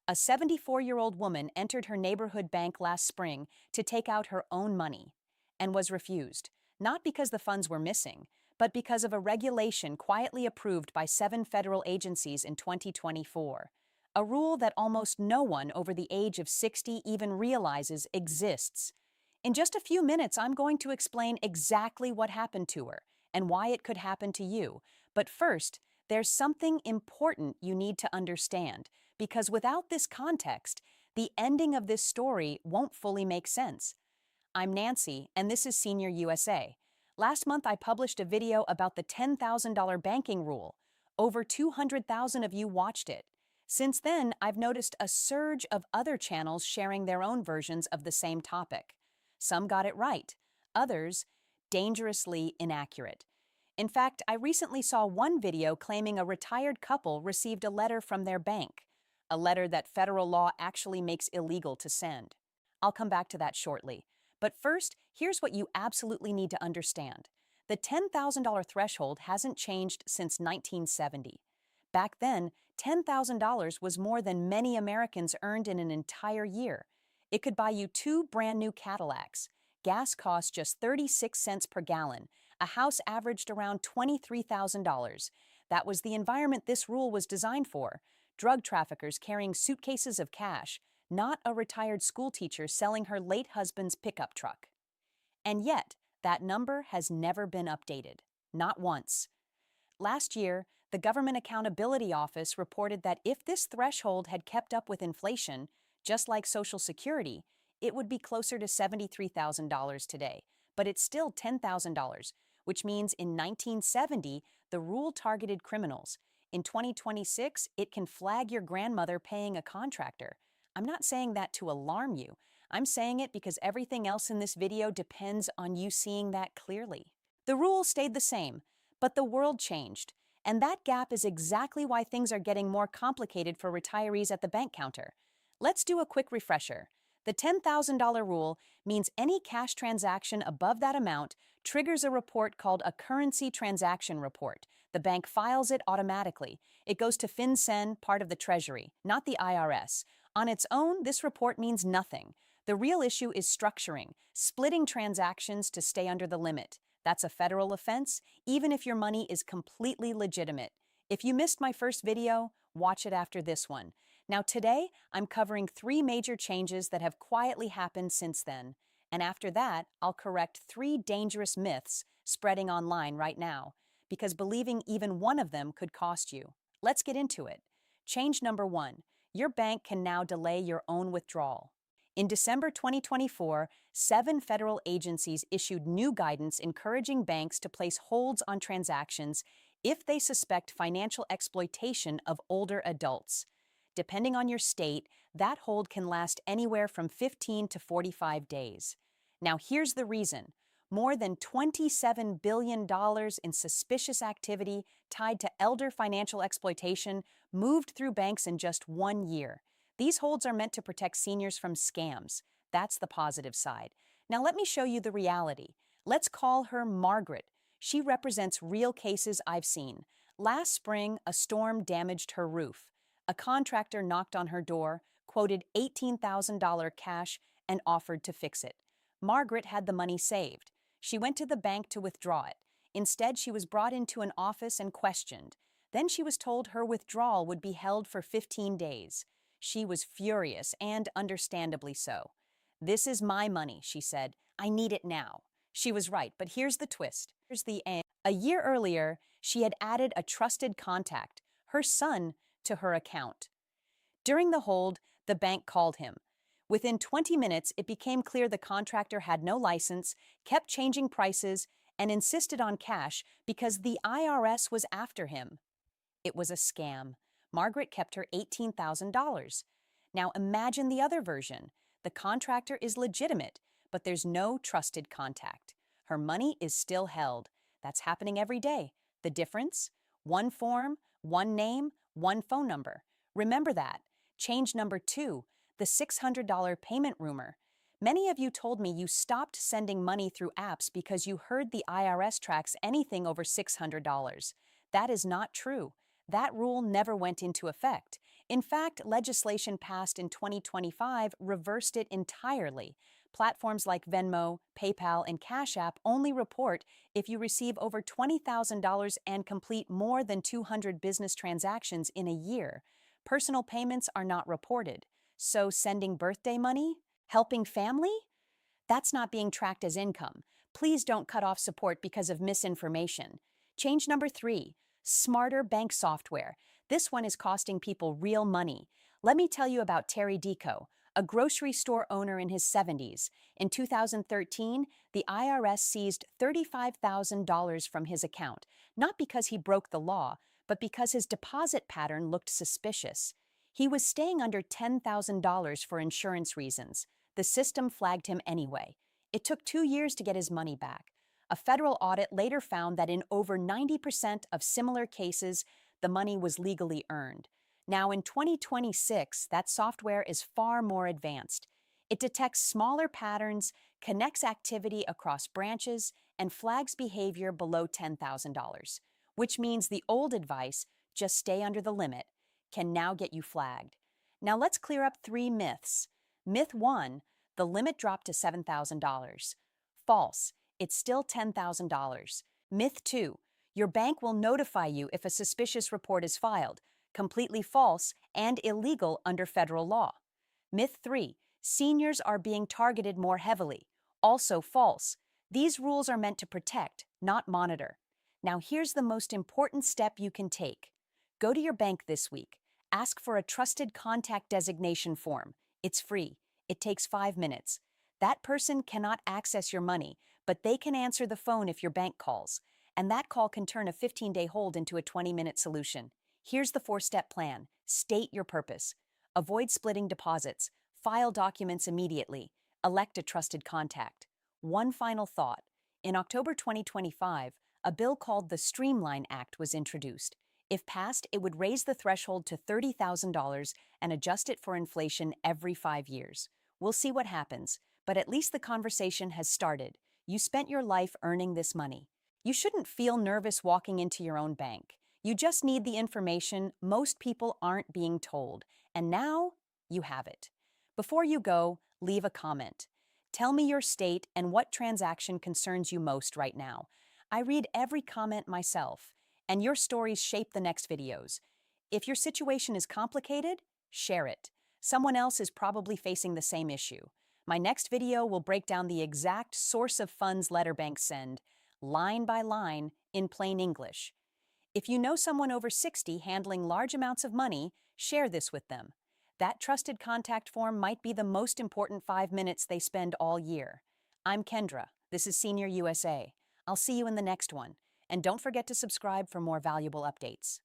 A 74-year-old woman entered her neighborhood bank last spring to take out her own money and was refused, not because the funds were missing, but because of a regulation quietly approved by 7 federal agencies in 2024, a rule that almost no one over the age of 60 even realizes exists. In just a few minutes, I'm going to explain exactly what happened to her and why it could happen to you. But first, there's something important you need to understand, because without this context, the ending of this story won't fully make sense. I'm Nancy, and this is Senior USA. Last month, I published a video about the $10,000 banking rule. Over 200,000 of you watched it. Since then, I've noticed a surge of other channels sharing their own versions of the same topic. Some got it right, others dangerously inaccurate. In fact, I recently saw one video claiming a retired couple received a letter from their bank, a letter that federal law actually makes illegal to send. I'll come back to that shortly. But first, here's what you absolutely need to understand. The $10,000 threshold hasn't changed since 1970. Back then, $10,000 was more than many Americans earned in an entire year. It could buy you 2 brand new Cadillacs. Gas cost just 36 cents per gallon. A house averaged around $23,000. That was the environment this rule was designed for. Drug traffickers carrying suitcases of cash, not a retired school teacher selling her late husband's pickup truck. And yet, that number has never been updated. Not once. Last year, the Government Accountability Office reported that if this threshold had kept up with inflation, just like Social Security, it would be closer to $73,000 today, but it's still $10,000, which means in 1970, the rule targeted criminals. In 2026, it can flag your grandmother paying a contractor. I'm not saying that to alarm you. I'm saying it because everything else in this video depends on you seeing that clearly. The rule stayed the same, but the world changed, and that gap is exactly why things are getting more complicated for retirees at the bank counter. Let's do a quick refresher. The $10,000 rule means any cash transaction above that amount triggers a report called a currency transaction report. The bank files it automatically. It goes to FinCEN, part of the Treasury, not the IRS. On its own, this report means nothing. The real issue is structuring, splitting transactions to stay under the limit. That's a federal offense, even if your money is completely legitimate. If you missed my first video, watch it after this one. Now today, I'm covering 3 major changes that have quietly happened since then. And after that, I'll correct 3 dangerous myths spreading online right now, because believing even one of them could cost you. Let's get into it. Change number 1. Your bank can now delay your own withdrawal. In December 2024, 7 federal agencies issued new guidance encouraging banks to place holds on transactions if they suspect financial exploitation of older adults. Depending on your state, that hold can last anywhere from 15 to 45 days. Now here's the reason. More than $27 billion in suspicious activity tied to elder financial exploitation moved through banks in just 1 year. These holds are meant to protect seniors from scams. That's the positive side. Now let me show you the reality. Let's call her Margaret. She represents real cases I've seen. Last spring, a storm damaged her roof. A contractor knocked on her door, quoted $18,000 cash, and offered to fix it. Margaret had the money saved. She went to the bank to withdraw it. Instead, she was brought into an office and questioned. Then she was told her withdrawal would be held for 15 days. She was furious, and understandably so. "This is my money," she said. "I need it now." She was right, but here's the twist. Here's the end. A year earlier, she had added a trusted contact, her son, to her account. During the hold, the bank called him. Within 20 minutes, it became clear the contractor had no license, kept changing prices, and insisted on cash because the IRS was after him. It was a scam. Margaret kept her $18,000. Now imagine the other version. The contractor is legitimate, but there's no trusted contact. Her money is still held. That's happening every day. The difference? One form, one name, one phone number. Remember that. Change number 2, the $600 payment rumor. Many of you told me you stopped sending money through apps because you heard the IRS tracks anything over $600. That is not true. That rule never went into effect. In fact, legislation passed in 2025 reversed it entirely. Platforms like Venmo, PayPal, and Cash App only report if you receive over $20,000 and complete more than 200 business transactions in a year. Personal payments are not reported. So sending birthday money? Helping family? That's not being tracked as income. Please don't cut off support because of misinformation. Change number 3, smarter bank software. This one is costing people real money. Let me tell you about Terry Deco, a grocery store owner in his 70s. In 2013, the IRS seized $35,000 from his account, not because he broke the law, but because his deposit pattern looked suspicious. He was staying under $10,000 for insurance reasons. The system flagged him anyway. It took 2 years to get his money back. A federal audit later found that in over 90% of similar cases, the money was legally earned. Now, in 2026, that software is far more advanced. It detects smaller patterns, connects activity across branches, and flags behavior below $10,000, which means the old advice, just stay under the limit, can now get you flagged. Now, let's clear up 3 myths. Myth 1, the limit dropped to $7,000. False, it's still $10,000. Myth 2, your bank will notify you if a suspicious report is filed. Completely false and illegal under federal law. Myth 3, seniors are being targeted more heavily. Also false. These rules are meant to protect, not monitor. Now here's the most important step you can take. Go to your bank this week. Ask for a trusted contact designation form. It's free. It takes 5 minutes. That person cannot access your money, but they can answer the phone if your bank calls. And that call can turn a 15-day hold into a 20-minute solution. Here's the 4-step plan. State your purpose. Avoid splitting deposits. File documents immediately. Elect a trusted contact. One final thought. In October 2025, a bill called the Streamline Act was introduced. If passed, it would raise the threshold to $30,000 and adjust it for inflation every 5 years. We'll see what happens, but at least the conversation has started. You spent your life earning this money. You shouldn't feel nervous walking into your own bank. You just need the information most people aren't being told, and now you have it. Before you go, leave a comment. Tell me your state and what transaction concerns you most right now. I read every comment myself, and your stories shape the next videos. If your situation is complicated, share it. Someone else is probably facing the same issue. My next video will break down the exact source of funds letter banks send, line by line, in plain English. If you know someone over 60 handling large amounts of money, share this with them. That trusted contact form might be the most important 5 minutes they spend all year. I'm Kendra. This is Senior USA. I'll see you in the next one. And don't forget to subscribe for more valuable updates.